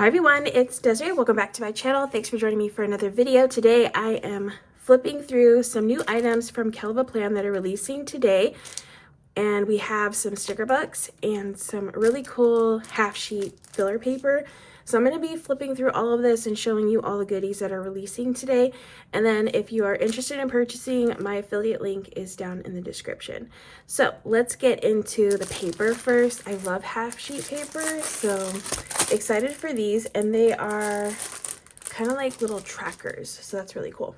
Hi everyone, it's Desiree. Welcome back to my channel. Thanks for joining me for another video. Today I am flipping through some new items from Kellofaplan that are releasing today. And we have some sticker books and some really cool half sheet filler paper. So I'm going to be flipping through all of this and showing you all the goodies that are releasing today. And then if you are interested in purchasing, my affiliate link is down in the description. So let's get into the paper first. I love half sheet paper, so excited for these. And they are kind of like little trackers, so that's really cool.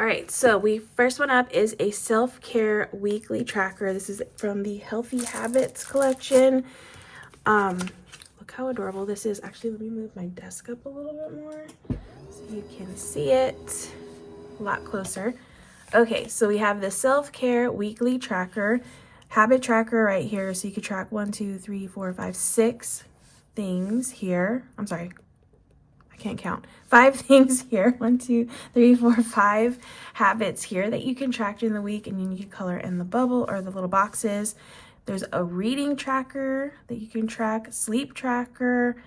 All right, so first one up is a self-care weekly tracker. This is from the Healthy Habits collection. Look how adorable this is. Actually, let me move my desk up a little bit more so you can see it a lot closer. Okay, so we have the self-care weekly tracker, habit tracker right here. So you can track 1, 2, 3, 4, 5, 6 things here. I'm sorry. Can't count. 5 things here. 1, 2, 3, 4, 5 habits here that you can track during the week, and you can color in the bubble or the little boxes. There's a reading tracker that you can track, sleep tracker,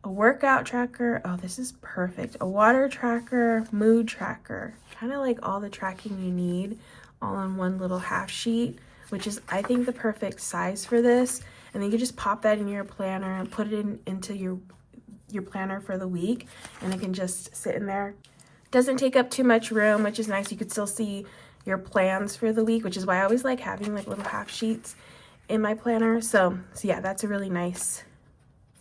a workout tracker. Oh, this is perfect. A water tracker, mood tracker. Kind of like all the tracking you need all on one little half sheet, which is, I think, the perfect size for this. And then you can just pop that in your planner and put it into your planner for the week, and it can just sit in there. Doesn't take up too much room, which is nice. You could still see your plans for the week, which is why I always like having like little half sheets in my planner. So yeah, that's a really nice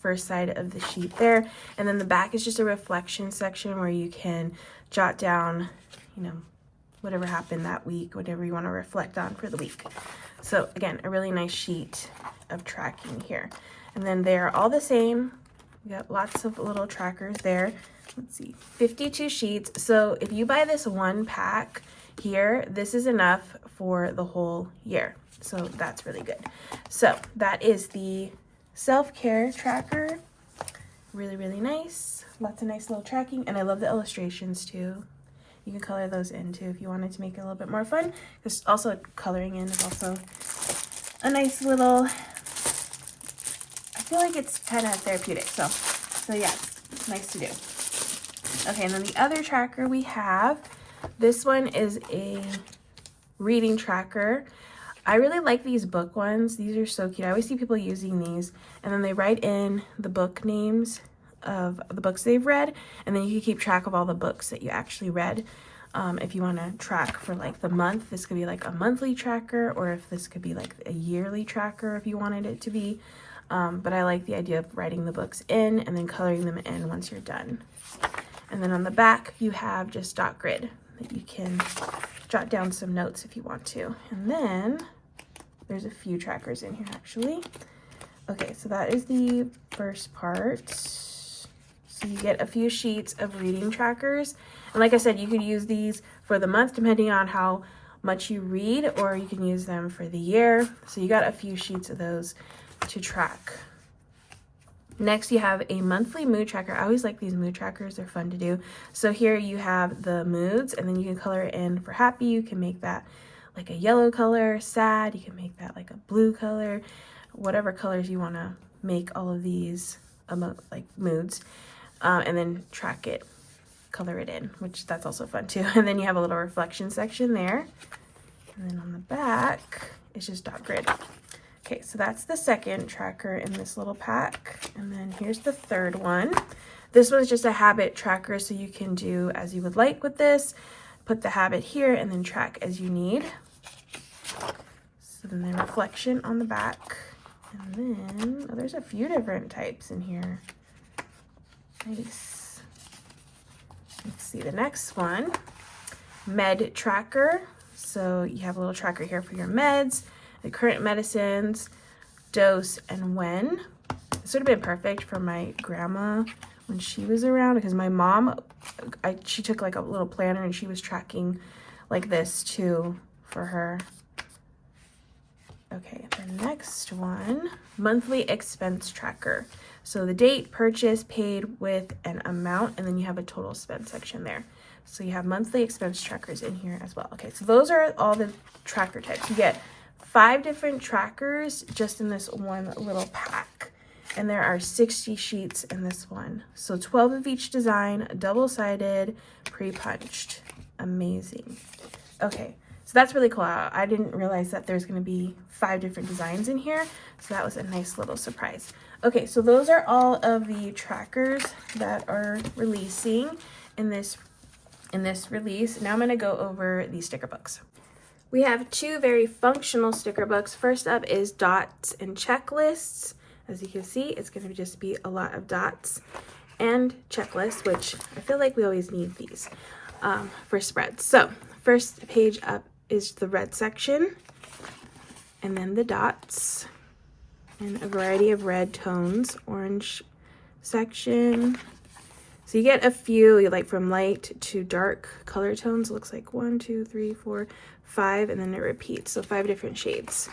first side of the sheet there. And then the back is just a reflection section where you can jot down, whatever happened that week, whatever you want to reflect on for the week. So again, a really nice sheet of tracking here. And then they're all the same. We got lots of little trackers there. Let's see, 52 sheets. So if you buy this one pack here, this is enough for the whole year. So that's really good. So that is the self-care tracker. Really, really nice. Lots of nice little tracking. And I love the illustrations too. You can color those in too if you wanted to make it a little bit more fun. Because also coloring in is also a nice little, I feel like it's kind of therapeutic, so yeah, it's nice to do. Okay, and then the other tracker we have, this one is a reading tracker. I really like these book ones. These are so cute. I always see people using these, and then they write in the book names of the books they've read, and then you can keep track of all the books that you actually read. If you want to track for like the month, this could be like a monthly tracker, or if this could be like a yearly tracker if you wanted it to be. But I like the idea of writing the books in and then coloring them in once you're done. And then on the back, you have just dot grid that you can jot down some notes if you want to. And then there's a few trackers in here actually. Okay, so that is the first part. So you get a few sheets of reading trackers. And like I said, you could use these for the month depending on how much you read, or you can use them for the year. So you got a few sheets of those to track. Next, you have a monthly mood tracker. I always like these mood trackers. They're fun to do. So here you have the moods, and then you can color it in for happy. You can make that like a yellow color. Sad, you can make that like a blue color. Whatever colors you want to make all of these like moods, and then track it, color it in, which that's also fun too. And then you have a little reflection section there. And then on the back, it's just dot grid. Okay, so that's the second tracker in this little pack. And then here's the third one. This one's just a habit tracker, so you can do as you would like with this. Put the habit here and then track as you need. So then the reflection on the back. And then, oh, there's a few different types in here. Nice. Let's see the next one. Med tracker. So you have a little tracker here for your meds, the current medicines, dose, and when. This would have been perfect for my grandma when she was around, because my mom, she took like a little planner and she was tracking like this too for her. Okay, the next one, monthly expense tracker. So the date, purchase, paid with an amount, and then you have a total spend section there. So you have monthly expense trackers in here as well. Okay, so those are all the tracker types. You get 5 different trackers just in this one little pack. And there are 60 sheets in this one. So 12 of each design, double-sided, pre-punched. Amazing. Okay, so that's really cool. I didn't realize that there's going to be 5 different designs in here. So that was a nice little surprise. Okay, so those are all of the trackers that are releasing in this release. Now I'm going to go over the sticker books. We have 2 very functional sticker books. First up is dots and checklists. As you can see, it's going to just be a lot of dots and checklists, which I feel like we always need these for spreads. So first page up is the red section, and then the dots, and a variety of red tones, orange section. So you get a few, like from light to dark color tones. Looks like 1, 2, 3, 4, 5, and then it repeats. So 5 different shades.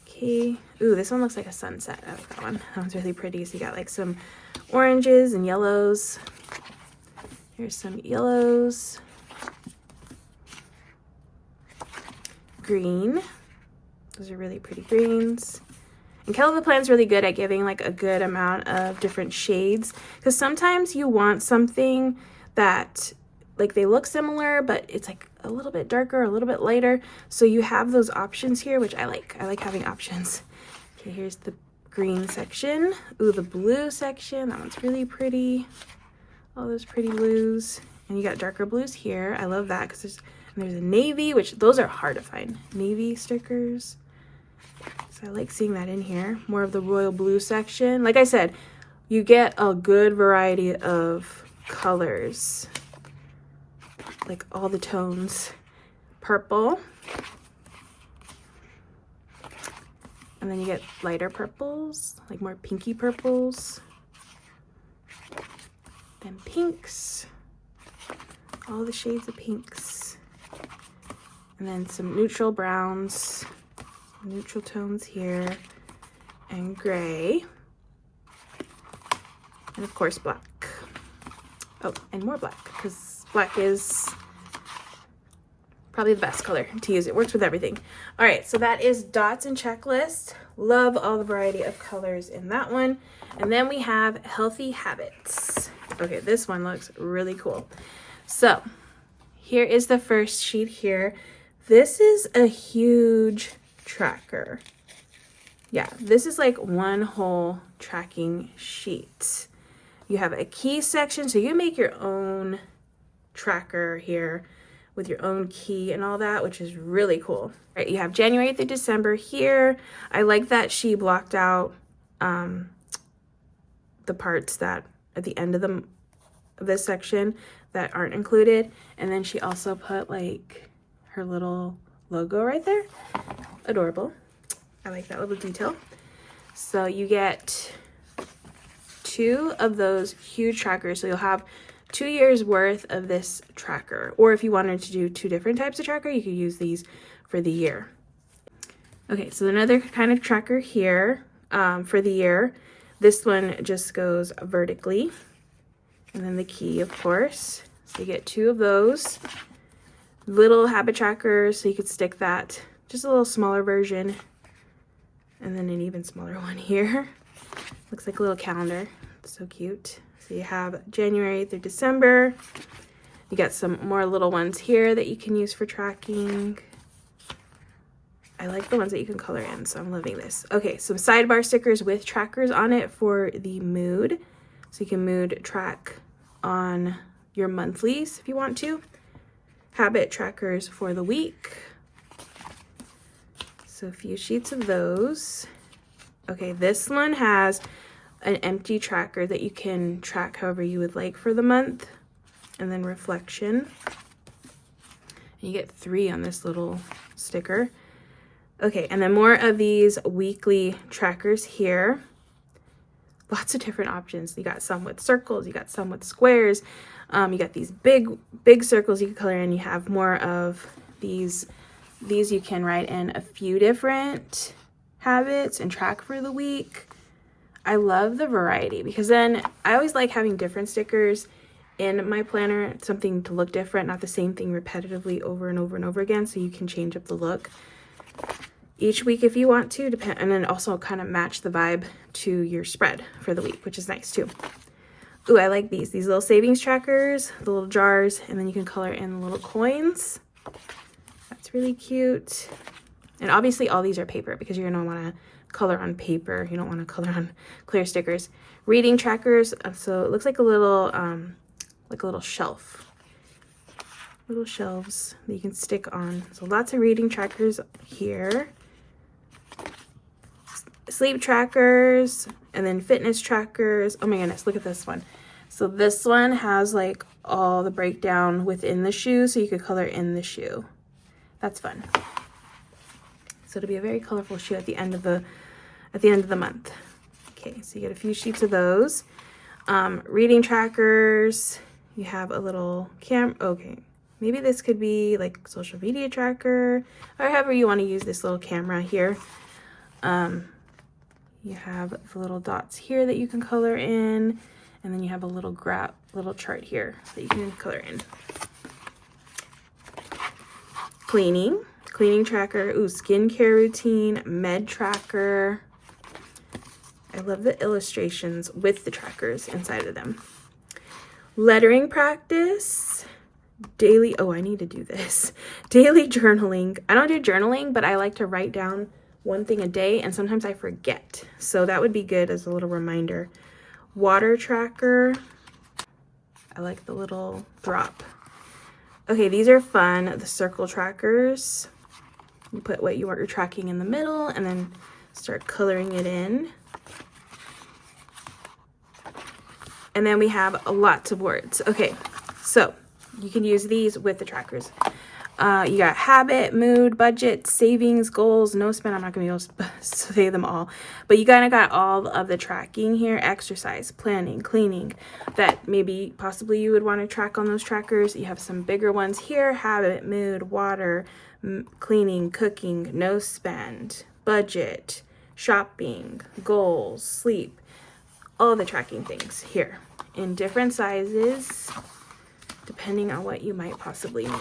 Okay. Ooh, this one looks like a sunset. I like that one. That one's really pretty. So you got like some oranges and yellows. Here's some yellows. Green. Those are really pretty greens. And Kellofaplan's really good at giving like a good amount of different shades, because sometimes you want something that like they look similar, but it's like a little bit darker, a little bit lighter. So you have those options here, which I like. I like having options. Okay, here's the green section. Ooh, the blue section. That one's really pretty. All those pretty blues. And you got darker blues here. I love that because there's a navy, which those are hard to find. Navy stickers. So I like seeing that in here. More of the royal blue section. Like I said, you get a good variety of colors. Like all the tones. Purple. And then you get lighter purples, like more pinky purples. Then pinks. All the shades of pinks. And then some neutral browns. Neutral tones here. And gray. And of course black. Oh, and more black, because black is probably the best color to use. It works with everything. All right, so that is dots and checklist. Love all the variety of colors in that one. And then we have healthy habits. Okay, this one looks really cool. So here is the first sheet here. This is a huge tracker. Yeah, this is like one whole tracking sheet. You have a key section, so you make your own tracker here with your own key and all that, which is really cool. All right, you have January through December here. I like that she blocked out the parts that at the end of this section that aren't included, and then she also put like her little logo right there. Adorable. I like that little detail. So you get 2 of those huge trackers, so you'll have 2 years worth of this tracker, or if you wanted to do 2 different types of tracker, you could use these for the year. Okay, so another kind of tracker here for the year. This one just goes vertically, and then the key, of course. So you get 2 of those little habit trackers, so you could stick that, just a little smaller version, and then an even smaller one here. Looks like a little calendar. It's so cute. So you have January through December. You got some more little ones here that you can use for tracking. I like the ones that you can color in, so I'm loving this. Okay, some sidebar stickers with trackers on it for the mood. So you can mood track on your monthlies if you want to. Habit trackers for the week. So a few sheets of those. Okay, this one has an empty tracker that you can track however you would like for the month, and then reflection. And you get 3 on this little sticker. Okay, and then more of these weekly trackers here. Lots of different options. You got some with circles, you got some with squares. You got these big circles you can color in. You have more of these you can write in a few different habits and track for the week. I love the variety, because then I always like having different stickers in my planner, something to look different, not the same thing repetitively over and over and over again, so you can change up the look. each week if you want to, and then also kind of match the vibe to your spread for the week, which is nice too. Ooh, I like these little savings trackers, the little jars, and then you can color in the little coins. That's really cute. And obviously all these are paper because you're gonna wanna color on paper. You don't wanna color on clear stickers. Reading trackers, so it looks like a little shelf. Little shelves that you can stick on. So lots of reading trackers here. Sleep trackers, and then fitness trackers. Oh my goodness, look at this one. So this one has like all the breakdown within the shoe, so you could color in the shoe. That's fun. So it'll be a very colorful shoe at the end of the month. Okay, so you get a few sheets of those. Reading trackers. You have a little okay. Maybe this could be like social media tracker, or however you want to use this little camera here. You have the little dots here that you can color in, and then you have a little chart here that you can color in. Cleaning tracker, ooh, skincare routine, med tracker. I love the illustrations with the trackers inside of them. Lettering practice, daily, oh, I need to do this. Daily journaling. I don't do journaling, but I like to write down one thing a day, and sometimes I forget. So that would be good as a little reminder. Water tracker. I like the little drop. Okay, these are fun. The circle trackers. You put what you want your tracking in the middle and then start coloring it in. And then we have lots of words. Okay, so you can use these with the trackers. You got habit, mood, budget, savings, goals, no spend. I'm not going to be able to say them all. But you kind of got all of the tracking here. Exercise, planning, cleaning, that maybe possibly you would want to track on those trackers. You have some bigger ones here. Habit, mood, water, cleaning, cooking, no spend, budget, shopping, goals, sleep. All the tracking things here in different sizes, depending on what you might possibly need.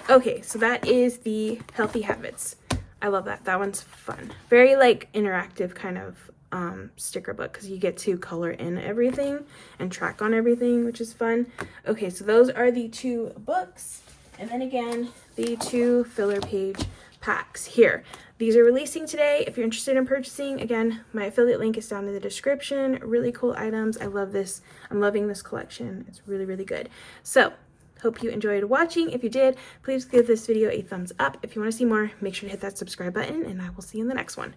Okay, so that is the healthy habits. I love that. That one's fun. Very like interactive kind of sticker book because you get to color in everything and track on everything, which is fun. Okay, so those are the two books. And then again, the two filler page packs here. These are releasing today. If you're interested in purchasing, again, my affiliate link is down in the description. Really cool items. I love this. I'm loving this collection. It's really, really good. So hope you enjoyed watching. If you did, please give this video a thumbs up. If you want to see more, make sure to hit that subscribe button, and I will see you in the next one.